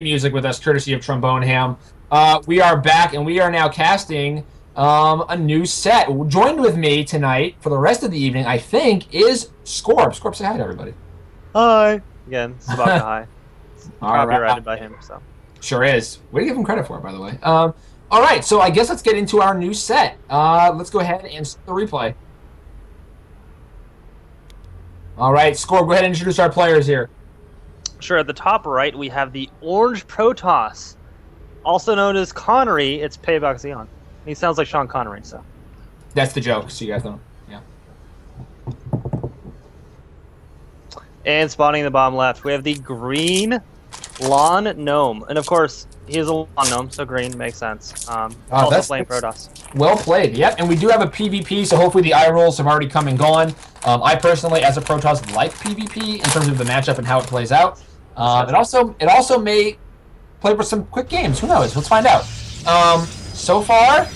music with us, courtesy of Trombone Ham. We are back, and we are now casting a new set. Joined with me tonight for the rest of the evening, I think, is Scorp. Scorp, say hi to everybody. Hi. Again, it's about to hi. Copyrighted by him, so. Sure is. Way to give him credit for it, by the way. All right, so I guess let's get into our new set. Let's go ahead and start the replay. All right, Scorp, go ahead and introduce our players here. Sure, at the top right, we have the Orange Protoss, also known as Connery. It's Payback Zeon. He sounds like Sean Connery, so. That's the joke, so you guys know. Yeah. And spawning in the bottom left, we have the green Lawn Gnome. And of course, he is a Lawn Gnome, so green makes sense. Also playing Protoss. Well played, yep. And we do have a PvP, so hopefully the eye rolls have already come and gone. I personally, as a Protoss, like PvP in terms of the matchup and how it plays out. It also may play for some quick games. Who knows? Let's find out. So far,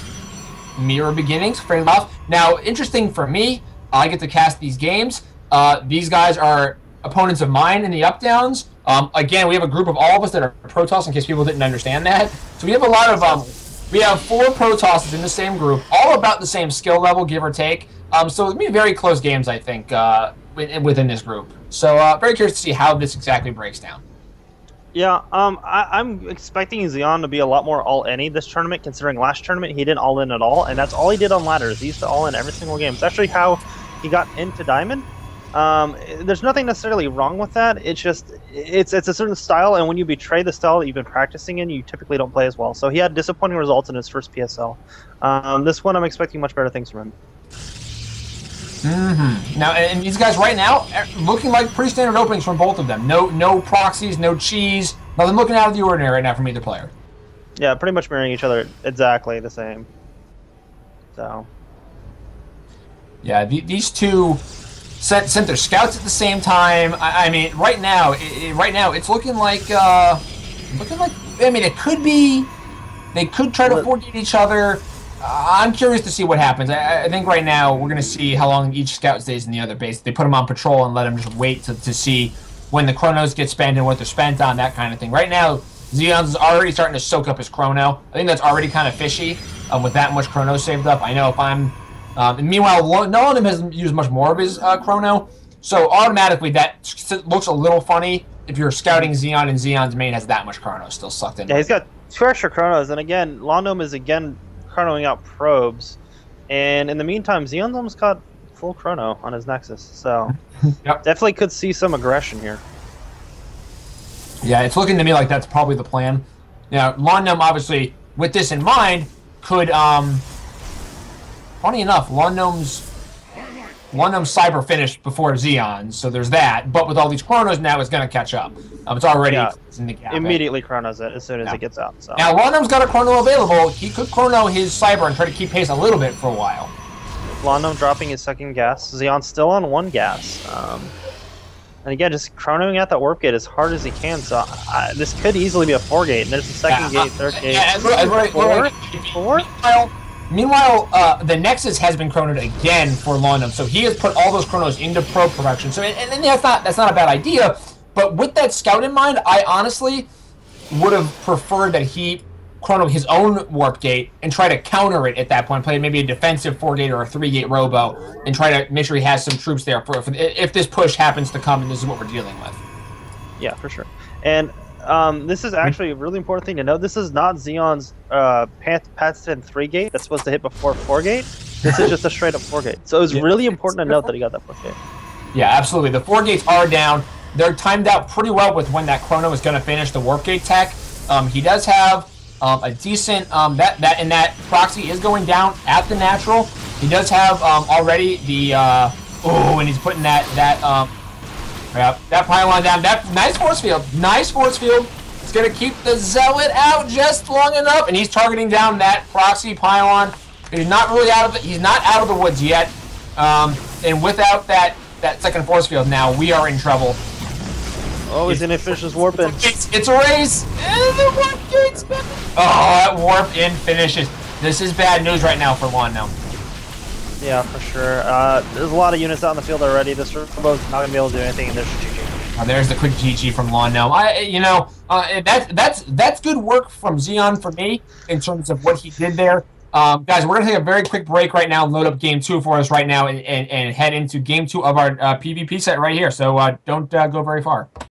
mirror beginnings, fair enough. Now, interesting for me, I get to cast these games. These guys are opponents of mine in the up-downs. Again, we have a group of all of us that are Protoss, in case people didn't understand that. So we have a lot of, we have 4 Protosses in the same group, all about the same skill level, give or take. So it'll be very close games, I think, within this group. So very curious to see how this exactly breaks down. Yeah, I'm expecting Zeon to be a lot more all-any this tournament, considering last tournament he didn't all-in at all, and that's all he did on ladders. He used to all-in every single game. It's actually how he got into Diamond. There's nothing necessarily wrong with that. It's just, it's a certain style, and when you betray the style that you've been practicing in, you typically don't play as well. So he had disappointing results in his first PSL. This one, I'm expecting much better things from him. Now, and these guys right now looking like pretty standard openings from both of them. No proxies, no cheese, nothing looking out of the ordinary right now from either player. Yeah, pretty much mirroring each other exactly the same. So. Yeah, these two sent their scouts at the same time. I mean, right now it's looking like I mean, it could be they could try to forget each other. I'm curious to see what happens. I think right now we're going to see how long each scout stays in the other base. They put them on patrol and let them just wait to see when the chronos get spent and what they're spent on, that kind of thing. Right now, Zeon's already starting to soak up his chrono. I think that's already kind of fishy with that much chrono saved up. I know if I'm... and meanwhile, none of them has used much more of his chrono, so automatically that looks a little funny if you're scouting Zeon and Zeon's main has that much chrono still sucked in. Yeah, he's got 2 extra chronos, and again, Lawn Gnome is again chronoing out probes, and in the meantime, Zeon's almost got full chrono on his Nexus, so yep. Definitely could see some aggression here. Yeah, it's looking to me like that's probably the plan. Now, Lawn Gnome, obviously, with this in mind, could, funny enough, Lawn Gnome's Cyber finished before Zeon, so there's that. But with all these chronos now, it's going to catch up. It's already in the gap. Immediately chronos it as soon as it gets out. So. Now, Lawn Gnome's got a chrono available. He could chrono his Cyber and try to keep pace a little bit for a while. Lawn Gnome dropping his second gas. Zeon's still on 1 gas. And again, just chronoing out that warp gate as hard as he can. So this could easily be a 4-gate. And there's a second gate, third gate. Four? Meanwhile, the Nexus has been chronoed again for Lawn Gnome, so he has put all those chronos into probe production. So, and that's not a bad idea. But with that scout in mind, I honestly would have preferred that he chrono his own warp gate and try to counter it at that point, play maybe a defensive 4-gate or a 3-gate robo, and try to make sure he has some troops there for if this push happens to come and this is what we're dealing with. Yeah, for sure. And this is actually a really important thing to know. This is not Zeon's patented 3-gate that's supposed to hit before 4-gate. This is just a straight up 4-gate. So it was really important to note that he got that 4-gate. Yeah, absolutely. The 4-gates are down. They're timed out pretty well with when that chrono is going to finish the warp gate tech. He does have a decent that proxy is going down at the natural. He does have already the and he's putting that pylon down. That nice force field. Nice force field. It's gonna keep the zealot out just long enough, and he's targeting down that proxy pylon. He's not really out of it. He's not out of the woods yet. And without that second force field, now we are in trouble. Oh, he's gonna finish his warp in. It's a race. And the warp gate's back. Oh, that warp in finishes. This is bad news right now for Lawn Gnome. Yeah, for sure. There's a lot of units out in the field already. This Turbo's not going to be able to do anything in this GG. There's the quick GG from Lawn Gnome. That's good work from Zeon for me in terms of what he did there. Guys, we're gonna take a very quick break right now, load up game 2 for us right now, and head into game 2 of our PvP set right here. So don't go very far.